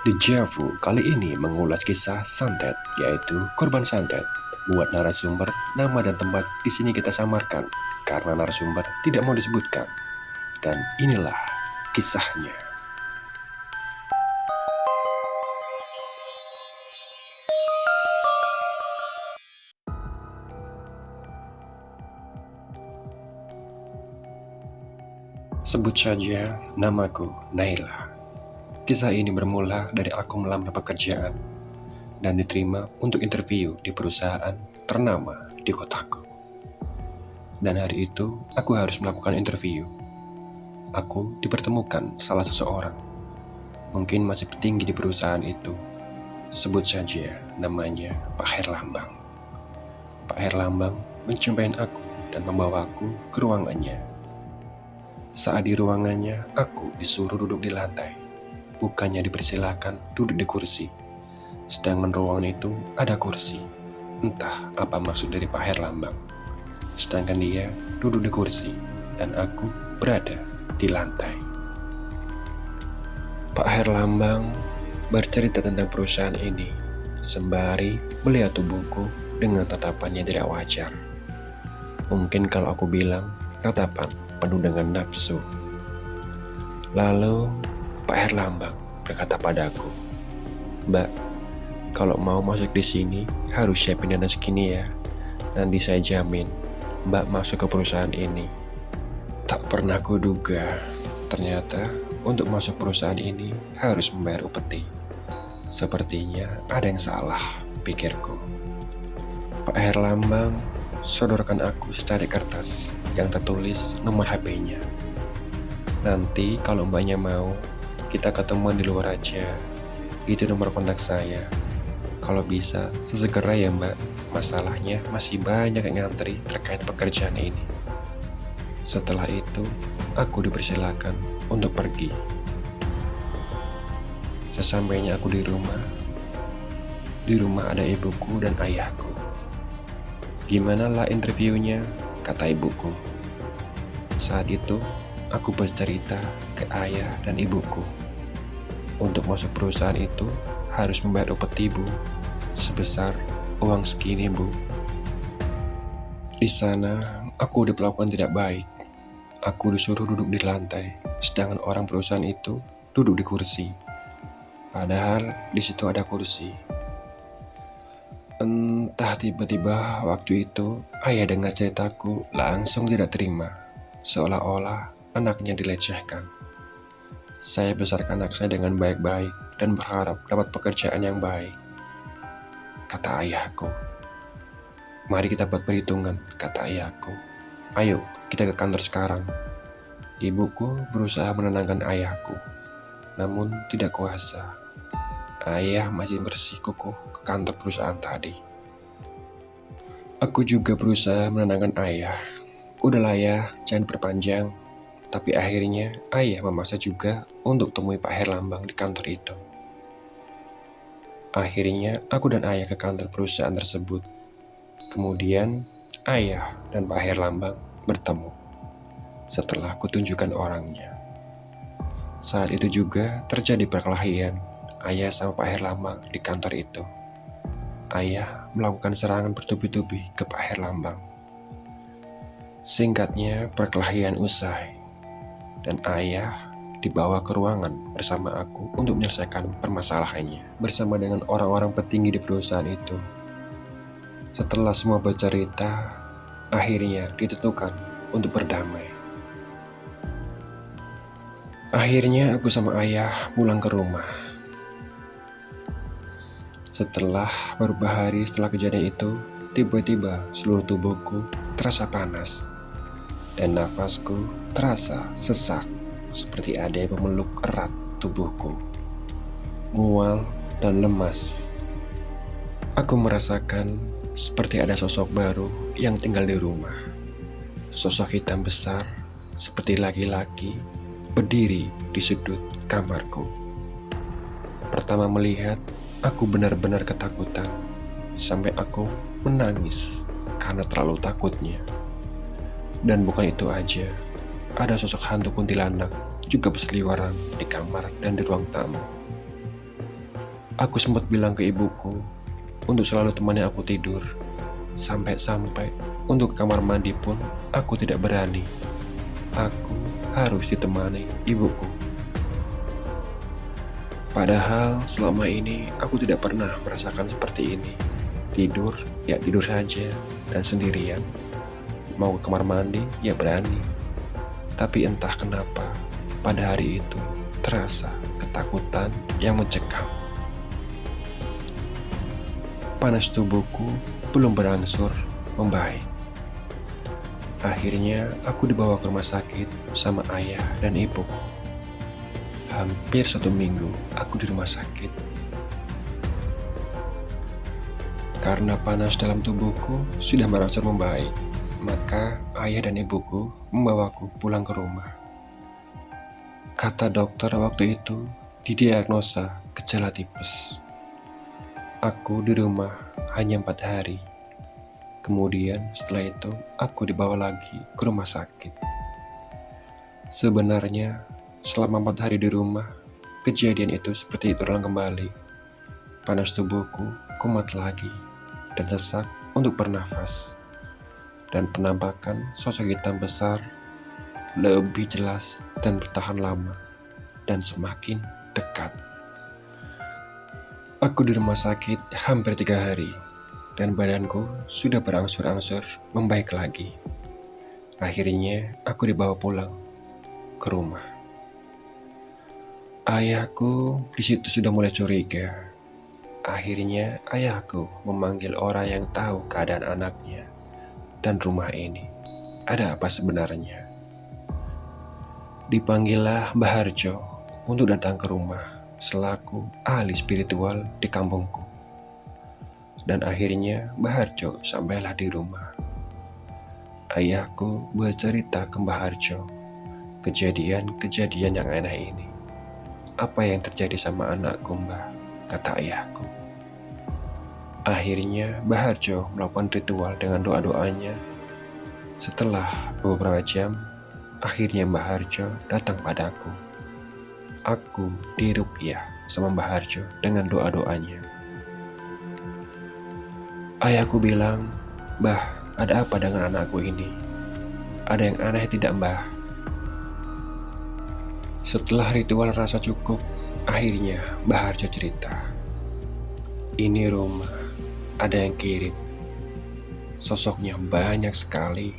Dejavu kali ini mengulas kisah santet, yaitu korban santet. Buat narasumber, nama dan tempat di sini kita samarkan karena narasumber tidak mau disebutkan. Dan inilah kisahnya. Sebut saja namaku Naila. Kisah ini bermula dari aku melamar pekerjaan dan diterima untuk interview di perusahaan ternama di kotaku. Dan hari itu aku harus melakukan interview. Aku dipertemukan salah seseorang, mungkin masih petinggi di perusahaan itu. Sebut saja namanya Pak Herlambang. Pak Herlambang menjumpai aku dan membawaku ke ruangannya. Saat di ruangannya, aku disuruh duduk di lantai. Bukannya dipersilakan duduk di kursi. Sedangkan ruangan itu ada kursi. Entah apa maksud dari Pak Herlambang. Sedangkan dia duduk di kursi dan aku berada di lantai. Pak Herlambang bercerita tentang perusahaan ini sembari melihat tubuhku dengan tatapannya tidak wajar. Mungkin kalau aku bilang tatapan penuh dengan nafsu. Lalu Pak Herlambang berkata padaku, "Mbak, kalau mau masuk di sini harus siapin dana segini ya. Nanti saya jamin Mbak masuk ke perusahaan ini." Tak pernah kuduga, ternyata untuk masuk perusahaan ini harus membayar upeti. Sepertinya ada yang salah, pikirku. Pak Herlambang sodorkan aku secari kertas yang tertulis nomor HP-nya. "Nanti kalau mbaknya mau, kita ketemuan di luar aja. Itu nomor kontak saya. Kalau bisa, sesegera ya mbak. Masalahnya masih banyak yang ngantri terkait pekerjaan ini." Setelah itu, aku dipersilakan untuk pergi. Sesampainya aku di rumah ada ibuku dan ayahku. "Gimana lah interviewnya?" kata ibuku. Saat itu, aku bercerita ke ayah dan ibuku. Untuk masuk perusahaan itu harus membayar upeti bu, sebesar uang segini bu. Di sana aku diperlakukan tidak baik. Aku disuruh duduk di lantai, sedangkan orang perusahaan itu duduk di kursi. Padahal di situ ada kursi. Entah tiba-tiba waktu itu ayah dengar ceritaku langsung tidak terima, seolah-olah anaknya dilecehkan. Saya besarkan anak saya dengan baik-baik dan berharap dapat pekerjaan yang baik. Kata ayahku, "Mari kita buat perhitungan," kata ayahku. "Ayo kita ke kantor sekarang." Ibuku berusaha menenangkan ayahku, namun tidak kuasa. Ayah masih bersikukuh ke kantor perusahaan tadi. Aku juga berusaha menenangkan ayah. "Udahlah ya, jangan perpanjang." Tapi akhirnya ayah memaksa juga untuk temui Pak Herlambang di kantor itu. Akhirnya aku dan ayah ke kantor perusahaan tersebut. Kemudian ayah dan Pak Herlambang bertemu. Setelah kutunjukkan orangnya. Saat itu juga terjadi perkelahian ayah sama Pak Herlambang di kantor itu. Ayah melakukan serangan bertubi-tubi ke Pak Herlambang. Singkatnya, perkelahian usai. Dan ayah dibawa ke ruangan bersama aku untuk menyelesaikan permasalahannya bersama dengan orang-orang petinggi di perusahaan itu. Setelah semua bercerita, akhirnya ditentukan untuk berdamai. Akhirnya aku sama ayah pulang ke rumah. Setelah beberapa hari setelah kejadian itu, tiba-tiba seluruh tubuhku terasa panas. Dan nafasku terasa sesak, seperti ada yang memeluk erat tubuhku. Mual dan lemas. Aku merasakan seperti ada sosok baru yang tinggal di rumah. Sosok hitam besar, seperti laki-laki, berdiri di sudut kamarku. Pertama melihat, aku benar-benar ketakutan, sampai aku menangis karena terlalu takutnya. Dan bukan itu aja, ada sosok hantu kuntilanak juga berseliweran di kamar dan di ruang tamu. Aku sempat bilang ke ibuku untuk selalu temani aku tidur. Sampai-sampai untuk ke kamar mandi pun aku tidak berani. Aku harus ditemani ibuku. Padahal selama ini aku tidak pernah merasakan seperti ini. Tidur, ya tidur saja dan sendirian. Mau ke kamar mandi, ya berani. Tapi entah kenapa, pada hari itu terasa ketakutan yang mencekam. Panas tubuhku belum berangsur membaik. Akhirnya aku dibawa ke rumah sakit sama ayah dan ibuku. Hampir 1 minggu aku di rumah sakit. Karena panas dalam tubuhku sudah berangsur membaik, maka ayah dan ibuku membawaku pulang ke rumah. Kata dokter waktu itu didiagnosa gejala tipes. Aku di rumah hanya 4 hari. Kemudian setelah itu aku dibawa lagi ke rumah sakit. Sebenarnya selama 4 hari di rumah, kejadian itu seperti terulang kembali. Panas tubuhku kumat lagi dan sesak untuk bernafas. Dan penampakan sosok hitam besar lebih jelas dan bertahan lama dan semakin dekat. Aku di rumah sakit hampir 3 hari dan badanku sudah berangsur-angsur membaik lagi. Akhirnya aku dibawa pulang ke rumah. Ayahku di situ sudah mulai curiga. Akhirnya ayahku memanggil orang yang tahu keadaan anaknya dan rumah ini. Ada apa sebenarnya? Dipanggillah Mbah Harjo untuk datang ke rumah selaku ahli spiritual di kampungku. Dan akhirnya Mbah Harjo sampailah di rumah. Ayahku bercerita ke Mbah Harjo kejadian-kejadian yang aneh ini. Apa yang terjadi sama anakku, Mbah? Kata ayahku. Akhirnya Mbah Harjo melakukan ritual dengan doa-doanya. Setelah beberapa jam, akhirnya Mbah Harjo datang padaku. Aku diruqyah sama Mbah Harjo dengan doa-doanya. Ayahku bilang, "Mbah, ada apa dengan anakku ini? Ada yang aneh tidak, Mbah?" Setelah ritual rasa cukup, akhirnya Mbah Harjo cerita. Ini rumah, ada yang kirim. Sosoknya banyak sekali.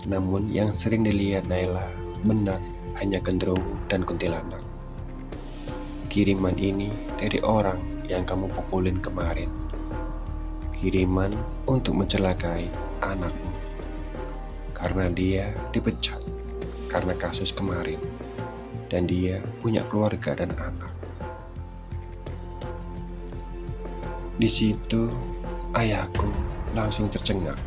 Namun yang sering dilihat Naila benar hanya genderuwo dan kuntilanak. Kiriman ini dari orang yang kamu pukulin kemarin. Kiriman untuk mencelakai anakmu. Karena dia dipecat karena kasus kemarin. Dan dia punya keluarga dan anak. Di situ ayahku langsung tercengang.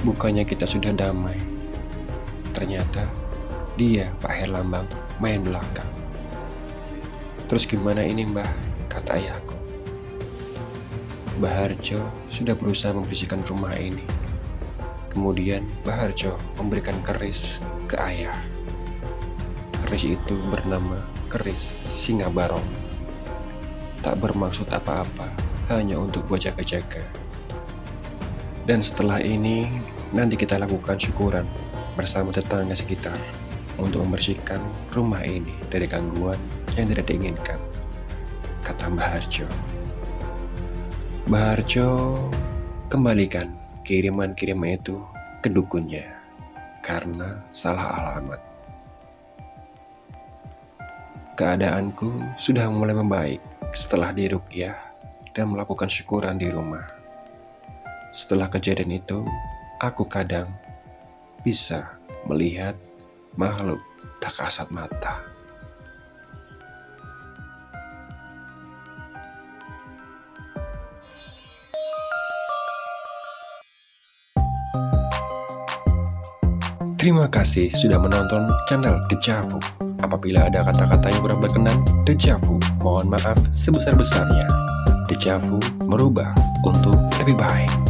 Bukannya kita sudah damai. Ternyata dia, Pak Herlambang, main belakang. Terus gimana ini, Mbah? Kata ayahku. Mbah Harjo sudah berusaha membersihkan rumah ini. Kemudian Mbah Harjo memberikan keris ke ayah. Keris itu bernama keris Singa Barong. Tak bermaksud apa-apa, hanya untuk buat jaga-jaga. Dan setelah ini, nanti kita lakukan syukuran bersama tetangga sekitar untuk membersihkan rumah ini dari gangguan yang tidak diinginkan, kata Mbah Harjo. Mbah Harjo kembalikan kiriman-kiriman itu ke dukunnya karena salah alamat. Keadaanku sudah mulai membaik setelah diruqyah dan melakukan syukuran di rumah. Setelah kejadian itu, aku kadang bisa melihat makhluk tak kasat mata. Terima kasih sudah menonton channel Dejavu. Apabila ada kata-kata yang kurang berkenan, Dejavu mohon maaf sebesar-besarnya. Dejavu merubah untuk lebih baik.